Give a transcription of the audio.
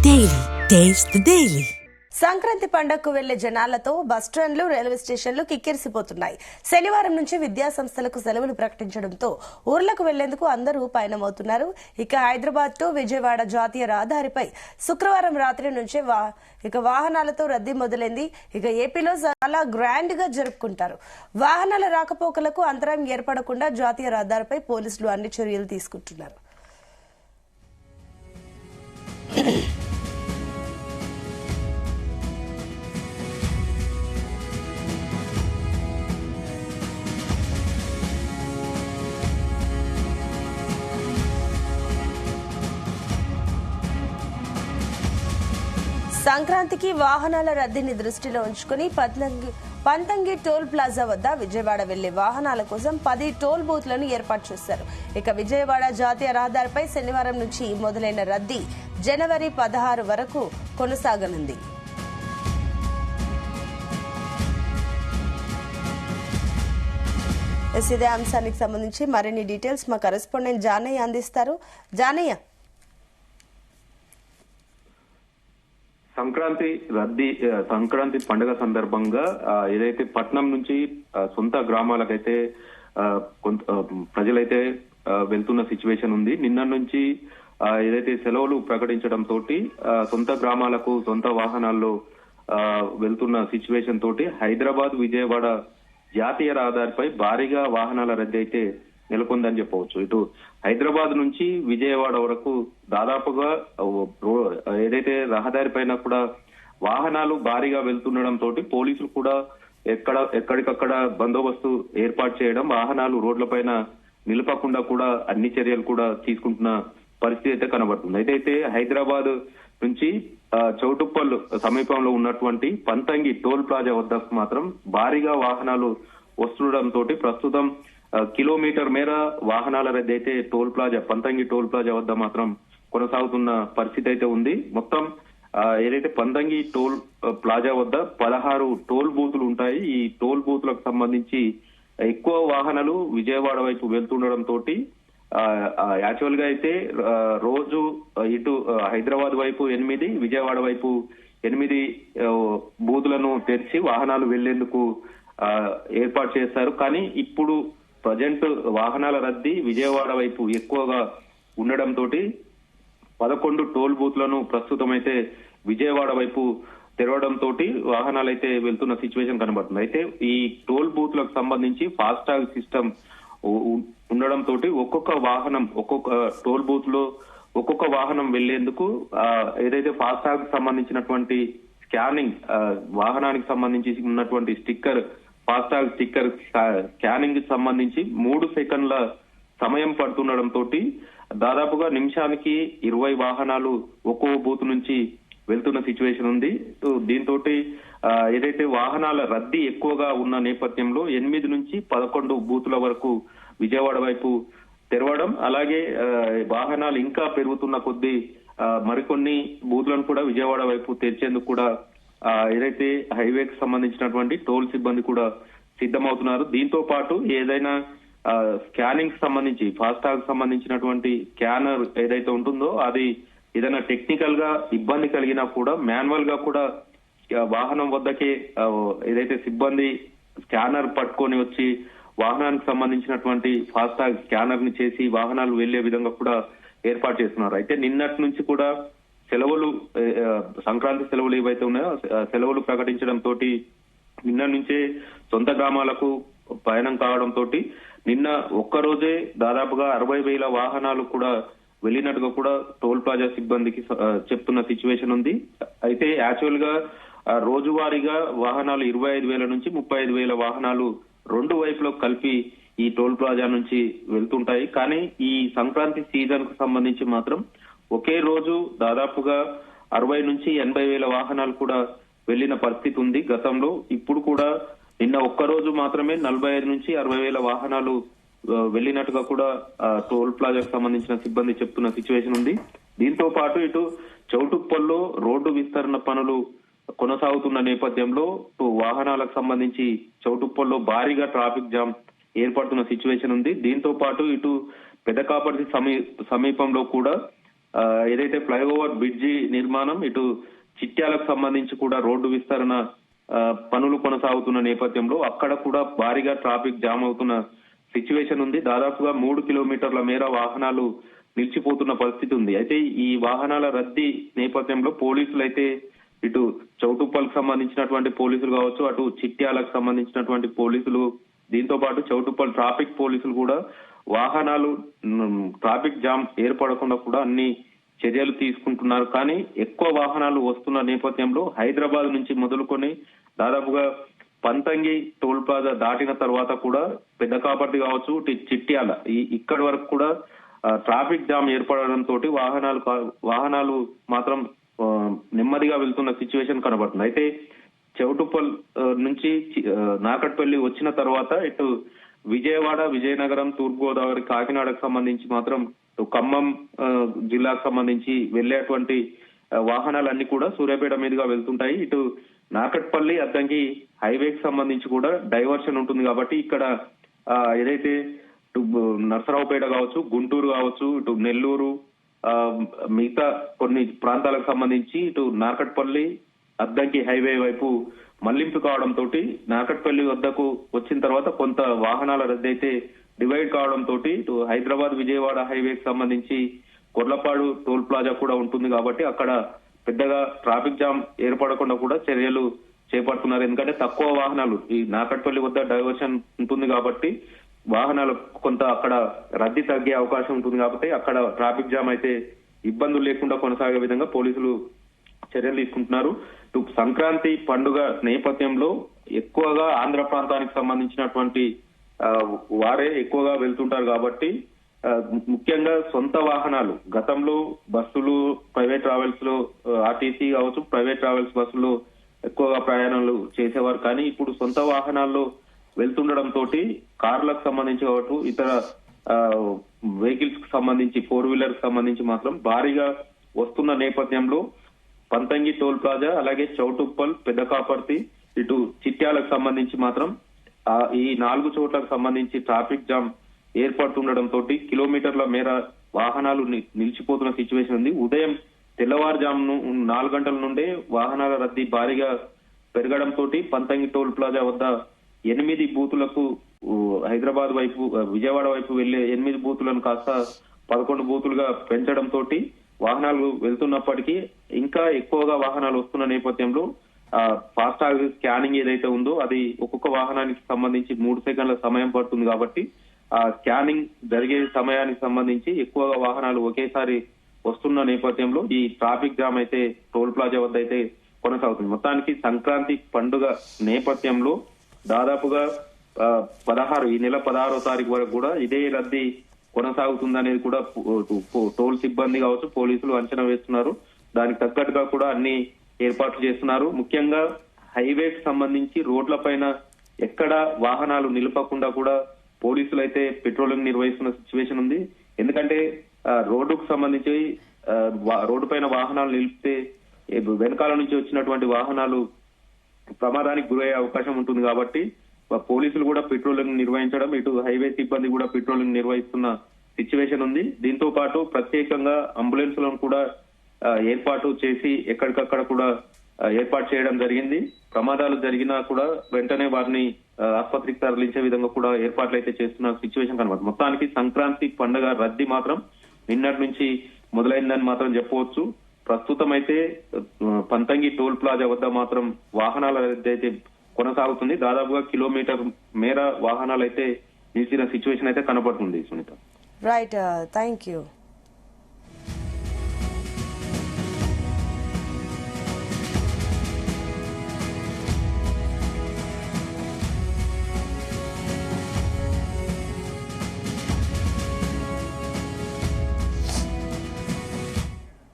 Daily. Taste the Daily. Sankranti పండగకు వెళ్లే జనాలతో బస్టాండ్లు రైల్వే స్టేషన్లు కిక్కిరిసిపోతున్నాయి. శనివారం నుంచి విద్యాసంస్థలకు సెలవులు ప్రకటించడంతో ఊర్లకు వెళ్లేందుకు అందరూ పయనమవుతున్నారు. ఇక హైదరాబాద్ టు విజయవాడ జాతీయ రహదారిపై శుక్రవారం రాత్రి నుంచే వాహనాలతో రద్దీ మొదలైంది. ఇక ఏపీలో చాలా గ్రాండ్ గా జరుపుకుంటారు. వాహనాల రాకపోకలకు అంతరాయం ఏర్పడకుండా జాతీయ రహదారిపై పోలీసులు అన్ని చర్యలు తీసుకుంటున్నారు. సంక్రాంతికి వాహనాల రద్దీని దృష్టిలో ఉంచుకుని పంతంగి టోల్ ప్లాజా వద్ద విజయవాడ వెళ్లే వాహనాల కోసం 10 టోల్ బూత్లను ఏర్పాటు చేశారు. ఇక విజయవాడ జాతీయ రహదారిపై శనివారం నుంచి మొదలైన రద్దీ జనవరి 16 వరకు కొనసాగనుంది. ఇదే అంశానికి సంబంధించి మరిన్ని డీటెయిల్స్ మా కరెస్పాండెంట్ జానయ్య అందిస్తారు. జానయ్య, సంక్రాంతి పండుగ సందర్భంగా ఏదైతే పట్నం నుంచి సొంత గ్రామాలకైతే ప్రజలైతే వెళ్తున్న సిచ్యువేషన్ ఉంది. నిన్న నుంచి ఏదైతే సెలవులు ప్రకటించడం తోటి సొంత గ్రామాలకు సొంత వాహనాల్లో వెళ్తున్న సిచ్యువేషన్ తోటి హైదరాబాద్ విజయవాడ జాతీయ రహదారిపై భారీగా వాహనాల రద్దీ అయితే నెలకొందని చెప్పవచ్చు. ఇటు హైదరాబాద్ నుంచి విజయవాడ వరకు దాదాపుగా ఏదైతే రహదారి పైన కూడా వాహనాలు భారీగా వెళ్తుండడం తోటి పోలీసులు కూడా ఎక్కడికక్కడ బందోబస్తు ఏర్పాటు చేయడం, వాహనాలు రోడ్లపైన నిలపకుండా కూడా అన్ని చర్యలు కూడా తీసుకుంటున్న పరిస్థితి అయితే కనబడుతుంది. అయితే హైదరాబాద్ నుంచి చౌటుప్పల్ సమీపంలో ఉన్నటువంటి పంతంగి టోల్ ప్లాజా వద్ద మాత్రం భారీగా వాహనాలు వస్తుండటంతో ప్రస్తుతం కిలోమీటర్ మేర వాహనాల రద్దీ అయితే పంతంగి టోల్ ప్లాజా వద్ద మాత్రం కొనసాగుతున్న పరిస్థితి అయితే ఉంది. మొత్తం ఏదైతే పంతంగి టోల్ ప్లాజా వద్ద 16 టోల్ బూతులు ఉంటాయి. ఈ టోల్ బూతులకు సంబంధించి ఎక్కువ వాహనాలు విజయవాడ వైపు వెళ్తుండడం తోటి యాక్చువల్ గా అయితే రోజు ఇటు హైదరాబాద్ వైపు 8, విజయవాడ వైపు 8 బూతులను తెరిచి వాహనాలు వెళ్లేందుకు ఏర్పాటు చేస్తారు. కానీ ఇప్పుడు ప్రజెంట్ వాహనాల రద్దీ విజయవాడ వైపు ఎక్కువగా ఉండడంతో 11 టోల్ బూత్లను ప్రస్తుతం అయితే విజయవాడ వైపు తెరవడంతో వాహనాలు అయితే వెళ్తున్న సిచ్యువేషన్ కనబడుతుంది. అయితే ఈ టోల్ బూత్లకు సంబంధించి ఫాస్టాగ్ సిస్టమ్ ఉండడంతో ఒక్కొక్క టోల్ బూత్ లో ఒక్కొక్క వాహనం వెళ్లేందుకు ఏదైతే ఫాస్టాగ్ సంబంధించినటువంటి స్కానింగ్ వాహనానికి సంబంధించి ఉన్నటువంటి ఫాస్టాగ్ స్టిక్కర్ స్కానింగ్ కి సంబంధించి 3 సెకండ్ల సమయం పడుతుండడంతో దాదాపుగా నిమిషానికి 20 వాహనాలు ఒక్కో బూత్ నుంచి వెళ్తున్న సిచ్యువేషన్ ఉంది. దీంతో ఏదైతే వాహనాల రద్దీ ఎక్కువగా ఉన్న నేపథ్యంలో 8 నుంచి 11 బూతుల వరకు విజయవాడ వైపు తెరవడం, అలాగే వాహనాలు ఇంకా పెరుగుతున్న కొద్దీ మరికొన్ని బూత్లను కూడా విజయవాడ వైపు తెరిచేందుకు కూడా ఏదైతే హైవేకి సంబంధించినటువంటి టోల్ సిబ్బంది కూడా సిద్ధమవుతున్నారు. దీంతో పాటు ఏదైనా స్కానింగ్ సంబంధించి ఫాస్టాగ్ సంబంధించినటువంటి స్కానర్ ఏదైతే ఉంటుందో అది ఏదైనా టెక్నికల్ గా ఇబ్బంది కలిగినా కూడా మాన్యువల్ గా కూడా వాహనం వద్దకే ఏదైతే సిబ్బంది స్కానర్ పట్టుకొని వచ్చి వాహనానికి సంబంధించినటువంటి ఫాస్టాగ్ స్కానర్ ని చేసి వాహనాలు వెళ్లే విధంగా కూడా ఏర్పాటు చేస్తున్నారు. అయితే నిన్నటి నుంచి కూడా సంక్రాంతి సెలవులు ఏవైతే ఉన్నాయో సెలవులు ప్రకటించడం తోటి నిన్న నుంచే సొంత గ్రామాలకు పయనం కావడంతో నిన్న ఒక్కరోజే దాదాపుగా 60,000 వాహనాలు కూడా వెళ్ళినట్టుగా కూడా టోల్ ప్లాజా సిబ్బందికి చెప్తున్న సిచ్యువేషన్ ఉంది. అయితే యాక్చువల్ గా రోజువారీగా వాహనాలు 25,000 నుంచి 35,000 వాహనాలు 2 వైపులో కలిపి ఈ టోల్ ప్లాజా నుంచి వెళ్తుంటాయి. కానీ ఈ సంక్రాంతి సీజన్ కు సంబంధించి మాత్రం ఒకే రోజు దాదాపుగా 60 నుంచి 80,000 వాహనాలు కూడా వెళ్లిన పరిస్థితి ఉంది గతంలో. ఇప్పుడు కూడా నిన్న ఒక్కరోజు మాత్రమే 45 నుంచి 60,000 వాహనాలు వెళ్లినట్టుగా కూడా టోల్ ప్లాజాకు సంబంధించిన సిబ్బంది చెప్తున్న సిచ్యువేషన్ ఉంది. దీంతో పాటు ఇటు చౌటుప్పల్లో రోడ్డు విస్తరణ పనులు కొనసాగుతున్న నేపథ్యంలో వాహనాలకు సంబంధించి చౌటుప్పల్లో భారీగా ట్రాఫిక్ జామ్ ఏర్పడుతున్న సిచ్యువేషన్ ఉంది. దీంతో పాటు ఇటు పెదకాపర్తి సమీపంలో కూడా ఏదైతే ఫ్లైఓవర్ బ్రిడ్జి నిర్మాణం, ఇటు చిట్యాలకు సంబంధించి కూడా రోడ్డు విస్తరణ పనులు కొనసాగుతున్న నేపథ్యంలో అక్కడ కూడా భారీగా ట్రాఫిక్ జామ్ అవుతున్న సిచ్యువేషన్ ఉంది. దాదాపుగా 3 కిలోమీటర్ల మేర వాహనాలు నిలిచిపోతున్న పరిస్థితి ఉంది. అయితే ఈ వాహనాల రద్దీ నేపథ్యంలో పోలీసులు అయితే ఇటు చౌటుప్పల్కి సంబంధించినటువంటి పోలీసులు కావచ్చు, అటు చిట్యాలకు సంబంధించినటువంటి పోలీసులు, దీంతో పాటు చౌటుప్పల్ ట్రాఫిక్ పోలీసులు కూడా వాహనాలు ట్రాఫిక్ జామ్ ఏర్పడకుండా కూడా అన్ని చర్యలు తీసుకుంటున్నారు. కానీ ఎక్కువ వాహనాలు వస్తున్న నేపథ్యంలో హైదరాబాద్ నుంచి మొదలుకొని దాదాపుగా పంతంగి టోల్ ప్లాజా దాటిన తర్వాత కూడా పెద్ద కాపర్తి కావచ్చు, చిట్యాల ఇక్కడి వరకు కూడా ట్రాఫిక్ జామ్ ఏర్పడడంతో వాహనాలు మాత్రం నెమ్మదిగా వెళ్తున్న సిచ్యువేషన్ కనబడుతుంది. అయితే చౌటుప్పల్ నుంచి నాకట్పల్లి వచ్చిన తర్వాత ఇటు విజయవాడ, విజయనగరం, తూర్పుగోదావరి, కాకినాడకు సంబంధించి మాత్రం ఖమ్మం జిల్లాకు సంబంధించి వెళ్లేటువంటి వాహనాలన్నీ కూడా సూర్యాపేట మీదుగా వెళ్తుంటాయి. ఇటు నాకట్పల్లి, అద్దంకి హైవేకి సంబంధించి కూడా డైవర్షన్ ఉంటుంది కాబట్టి ఇక్కడ ఏదైతే ఇటు నర్సరావుపేట కావచ్చు, గుంటూరు కావచ్చు, ఇటు నెల్లూరు, మిగతా కొన్ని ప్రాంతాలకు సంబంధించి ఇటు నాకట్పల్లి, అద్దంకి హైవే వైపు మళ్లింపు కావడంతో నాకట్పల్లి వద్దకు వచ్చిన తర్వాత కొంత వాహనాల రద్దు అయితే డివైడ్ కావడంతో ఇటు హైదరాబాద్ విజయవాడ హైవేకి సంబంధించి కొర్లపాడు టోల్ ప్లాజా కూడా ఉంటుంది కాబట్టి అక్కడ పెద్దగా ట్రాఫిక్ జామ్ ఏర్పడకుండా కూడా చర్యలు చేపడుతున్నారు. ఎందుకంటే తక్కువ వాహనాలు ఈ నాకట్పల్లి వద్ద డైవర్షన్ ఉంటుంది కాబట్టి వాహనాలు కొంత అక్కడ రద్దీ తగ్గే అవకాశం ఉంటుంది కాబట్టి అక్కడ ట్రాఫిక్ జామ్ అయితే ఇబ్బందులు లేకుండా కొనసాగే విధంగా పోలీసులు చర్యలు తీసుకుంటున్నారు. సంక్రాంతి పండుగ నేపథ్యంలో ఎక్కువగా ఆంధ్ర ప్రాంతానికి సంబంధించినటువంటి వారే ఎక్కువగా వెళ్తుంటారు కాబట్టి ముఖ్యంగా సొంత వాహనాలు గతంలో బస్సులు, ప్రైవేట్ ట్రావెల్స్ లో ఆర్టీసీ కావచ్చు, ప్రైవేట్ ట్రావెల్స్ బస్సులో ఎక్కువగా ప్రయాణాలు చేసేవారు. కానీ ఇప్పుడు సొంత వాహనాల్లో వెళ్తుండడంతో కార్లకు సంబంధించి కావచ్చు, ఇతర వెహికల్స్ కు సంబంధించి, 4 వీలర్ కి సంబంధించి మాత్రం భారీగా వస్తున్న నేపథ్యంలో పంతంగి టోల్ ప్లాజా, అలాగే చౌటుప్పల్, పెద్ద కాపర్తి, ఇటు చిట్యాలకు సంబంధించి మాత్రం ఈ 4 చోట్లకు సంబంధించి ట్రాఫిక్ జామ్ ఏర్పడుతుండడంతో కిలోమీటర్ల మేర వాహనాలు నిలిచిపోతున్న సిచ్యువేషన్ ఉంది. ఉదయం తెల్లవారుజామును 4 గంటల నుండే వాహనాల రద్దీ భారీగా పెరగడంతో పంతంగి టోల్ ప్లాజా వద్ద 8 బూతులకు హైదరాబాద్ వైపు, విజయవాడ వైపు వెళ్లే 8 బూతులను కాస్త 11 బూతులుగా పెంచడంతో వాహనాలు వెళ్తున్నప్పటికీ ఇంకా ఎక్కువగా వాహనాలు వస్తున్న నేపథ్యంలో ఫాస్టాగ్ స్కానింగ్ ఏదైతే ఉందో అది ఒక్కొక్క వాహనానికి సంబంధించి 3 సెకండ్ల సమయం పడుతుంది కాబట్టి ఆ స్కానింగ్ జరిగే సమయానికి సంబంధించి ఎక్కువగా వాహనాలు ఒకేసారి వస్తున్న నేపథ్యంలో ఈ ట్రాఫిక్ జామ్ అయితే టోల్ ప్లాజా వద్ద అయితే కొనసాగుతుంది. మొత్తానికి సంక్రాంతి పండుగ నేపథ్యంలో దాదాపుగా ఈ నెల 16వ తారీఖు వరకు కూడా ఇదే రద్దీ కొనసాగుతుందనేది కూడా టోల్ సిబ్బంది కావచ్చు, పోలీసులు అంచనా వేస్తున్నారు. దానికి తగ్గట్టుగా కూడా అన్ని ఏర్పాట్లు చేస్తున్నారు. ముఖ్యంగా హైవేకి సంబంధించి రోడ్ల పైన ఎక్కడ వాహనాలు నిలపకుండా కూడా పోలీసులు అయితే పెట్రోలింగ్ నిర్వహిస్తున్న సిచ్యువేషన్ ఉంది. ఎందుకంటే రోడ్డుకు సంబంధించి రోడ్డు పైన వాహనాలు నిలిపితే వెనకాల నుంచి వచ్చినటువంటి వాహనాలు ప్రమాదానికి గురయ్యే అవకాశం ఉంటుంది కాబట్టి పోలీసులు కూడా పెట్రోలింగ్ నిర్వహించడం, ఇటు హైవే సిబ్బంది కూడా పెట్రోలింగ్ నిర్వహిస్తున్న సిచ్యువేషన్ ఉంది. దీంతో పాటు ప్రత్యేకంగా అంబులెన్స్లను కూడా ఏర్పాటు చేసి ఎక్కడికక్కడ కూడా ఏర్పాటు చేయడం జరిగింది. ప్రమాదాలు జరిగినా కూడా వెంటనే వారిని ఆసుపత్రికి తరలించే విధంగా కూడా ఏర్పాట్లు అయితే చేస్తున్న సిచ్యువేషన్ కనబడుతుంది. మొత్తానికి సంక్రాంతి పండుగ రద్దీ మాత్రం నిన్నటి నుంచి మొదలైందని మాత్రం చెప్పవచ్చు. ప్రస్తుతం అయితే పంతంగి టోల్ ప్లాజా వద్ద మాత్రం వాహనాల రద్దీ అయితే కొనసాగుతుంది. దాదాపుగా కిలోమీటర్ మేర వాహనాలు అయితే నిలిచిన సిచ్యువేషన్ అయితే కనబడుతుంది. Sunita, right, thank you.